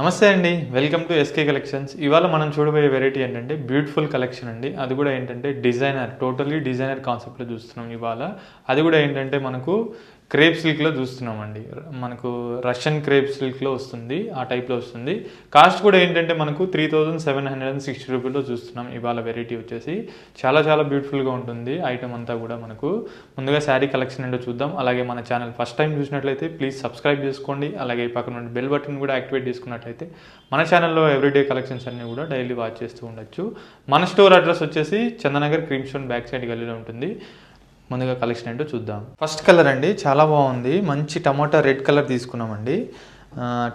నమస్తే అండి, welcome to SK collections. ఇవాళ మనం చూడబోయే వెరైటీ ఏంటంటే బ్యూటిఫుల్ కలెక్షన్ అండి. అది కూడా ఏంటంటే డిజైనర్, టోటలీ డిజైనర్ కాన్సెప్ట్లో చూస్తున్నాం ఇవాళ. అది కూడా ఏంటంటే మనకు క్రేప్ సిల్క్లో చూస్తున్నామండి. మనకు రష్యన్ క్రేప్ సిల్క్లో వస్తుంది, ఆ టైప్లో వస్తుంది. కాస్ట్ కూడా ఏంటంటే మనకు 3760 రూపీలో చూస్తున్నాం ఇవాళ. వెరైటీ వచ్చేసి చాలా చాలా బ్యూటిఫుల్గా ఉంటుంది ఐటమ్ అంతా కూడా. మనకు ముందుగా శారీ కలెక్షన్ ఏంటో చూద్దాం. అలాగే మన ఛానల్ ఫస్ట్ టైం చూసినట్లయితే ప్లీజ్ సబ్స్క్రైబ్ చేసుకోండి. అలాగే పక్కన నుండి బెల్ బటన్ కూడా యాక్టివేట్ చేసుకున్నట్లయితే మన ఛానల్లో ఎవ్రీడే కలెక్షన్స్ అన్నీ కూడా డైలీ వాచ్ చేస్తూ ఉండొచ్చు. మన స్టోర్ అడ్రస్ వచ్చేసి Chandanagar cream stone back side గల్లీలో ఉంటుంది. ముందుగా కలెక్షన్ ఏంటో చూద్దాం. ఫస్ట్ కలర్ అండి, చాలా బాగుంది. మంచి టమాటా రెడ్ కలర్ తీసుకున్నామండి.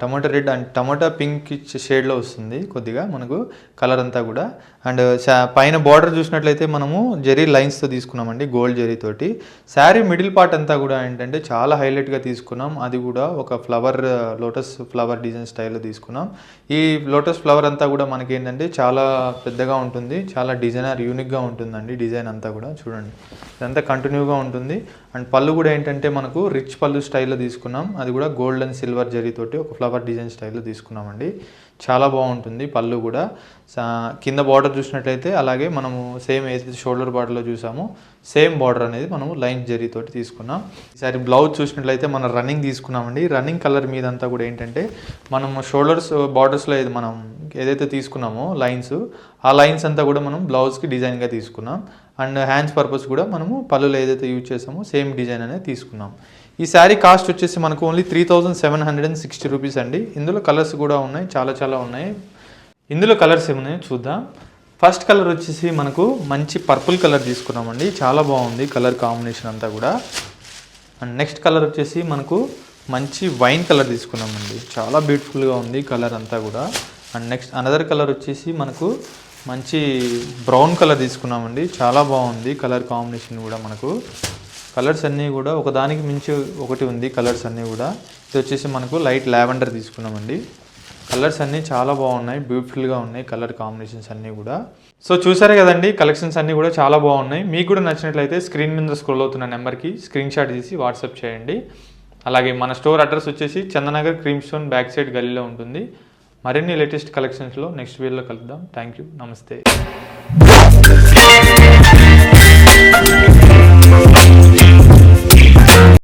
టమాటా రెడ్ అండ్ టమాటా పింక్ షేడ్లో వస్తుంది కొద్దిగా మనకు కలర్ అంతా కూడా. అండ్ పైన బార్డర్ చూసినట్లయితే మనము జెరీ లైన్స్తో తీసుకున్నామండి, గోల్డ్ జెరీతోటి. శారీ మిడిల్ పార్ట్ అంతా కూడా ఏంటంటే చాలా హైలైట్గా తీసుకున్నాం. అది కూడా ఒక ఫ్లవర్, లోటస్ ఫ్లవర్ డిజైన్ స్టైల్లో తీసుకున్నాం. ఈ లోటస్ ఫ్లవర్ అంతా కూడా మనకి ఏంటంటే చాలా పెద్దగా ఉంటుంది, చాలా డిజైనర్ యూనిక్గా ఉంటుందండి. డిజైన్ అంతా కూడా చూడండి, ఇదంతా కంటిన్యూగా ఉంటుంది. అండ్ పళ్ళు కూడా ఏంటంటే మనకు రిచ్ పళ్ళు స్టైల్లో తీసుకున్నాం. అది కూడా గోల్డ్ అండ్ సిల్వర్ జరీతోటి ఒక ఫ్లవర్ డిజైన్ స్టైల్లో తీసుకున్నామండి. చాలా బాగుంటుంది పళ్ళు కూడా. కింద బార్డర్ చూసినట్లయితే అలాగే మనము సేమ్ ఏదైతే షోల్డర్ బార్డర్లో చూసామో సేమ్ బార్డర్ అనేది మనము లైన్ జరీతోటి తీసుకున్నాం. ఈసారి బ్లౌజ్ చూసినట్లయితే మనం రన్నింగ్ తీసుకున్నామండి. రన్నింగ్ కలర్ మీద అంతా కూడా ఏంటంటే మనము షోల్డర్స్ బార్డర్స్లో మనం ఏదైతే తీసుకున్నామో లైన్స్, ఆ లైన్స్ అంతా కూడా మనం బ్లౌజ్కి డిజైన్గా తీసుకున్నాం. అండ్ హ్యాండ్స్ పర్పస్ కూడా మనము పళ్ళులో ఏదైతే యూజ్ చేసామో సేమ్ డిజైన్ అనేది తీసుకున్నాం. ఈ శారీ కాస్ట్ వచ్చేసి మనకు ఓన్లీ 3760 రూపీస్ అండి. ఇందులో కలర్స్ కూడా ఉన్నాయి, చాలా చాలా ఉన్నాయి. ఇందులో కలర్స్ ఏమున్నాయో చూద్దాం. ఫస్ట్ కలర్ వచ్చేసి మనకు మంచి పర్పుల్ కలర్ తీసుకున్నామండి. చాలా బాగుంది కలర్ కాంబినేషన్ అంతా కూడా. అండ్ నెక్స్ట్ కలర్ వచ్చేసి మనకు మంచి వైన్ కలర్ తీసుకున్నామండి. చాలా బ్యూటిఫుల్గా ఉంది కలర్ అంతా కూడా. అండ్ నెక్స్ట్ అనదర్ కలర్ వచ్చేసి మనకు మంచి బ్రౌన్ కలర్ తీసుకున్నామండి. చాలా బాగుంది కలర్ కాంబినేషన్ కూడా. మనకు కలర్స్ అన్నీ కూడా ఒకదానికి మించి ఒకటి ఉంది కలర్స్ అన్నీ కూడా. ఇది వచ్చేసి మనకు లైట్ లావెండర్ తీసుకున్నామండి. కలర్స్ అన్నీ చాలా బాగున్నాయి, బ్యూటిఫుల్గా ఉన్నాయి కలర్ కాంబినేషన్స్ అన్నీ కూడా. సో చూసారే కదండి, కలెక్షన్స్ అన్నీ కూడా చాలా బాగున్నాయి. మీకు కూడా నచ్చినట్లయితే స్క్రీన్ మీద స్క్రోల్ అవుతున్న నెంబర్కి స్క్రీన్ షాట్ తీసి వాట్సాప్ చేయండి. అలాగే మన స్టోర్ అడ్రస్ వచ్చేసి Chandanagar cream stone back side గల్లీలో ఉంటుంది. మరిన్ని లేటెస్ట్ కలెక్షన్స్లో నెక్స్ట్ వీడియోలో కలుద్దాం. థ్యాంక్ యూ, నమస్తే.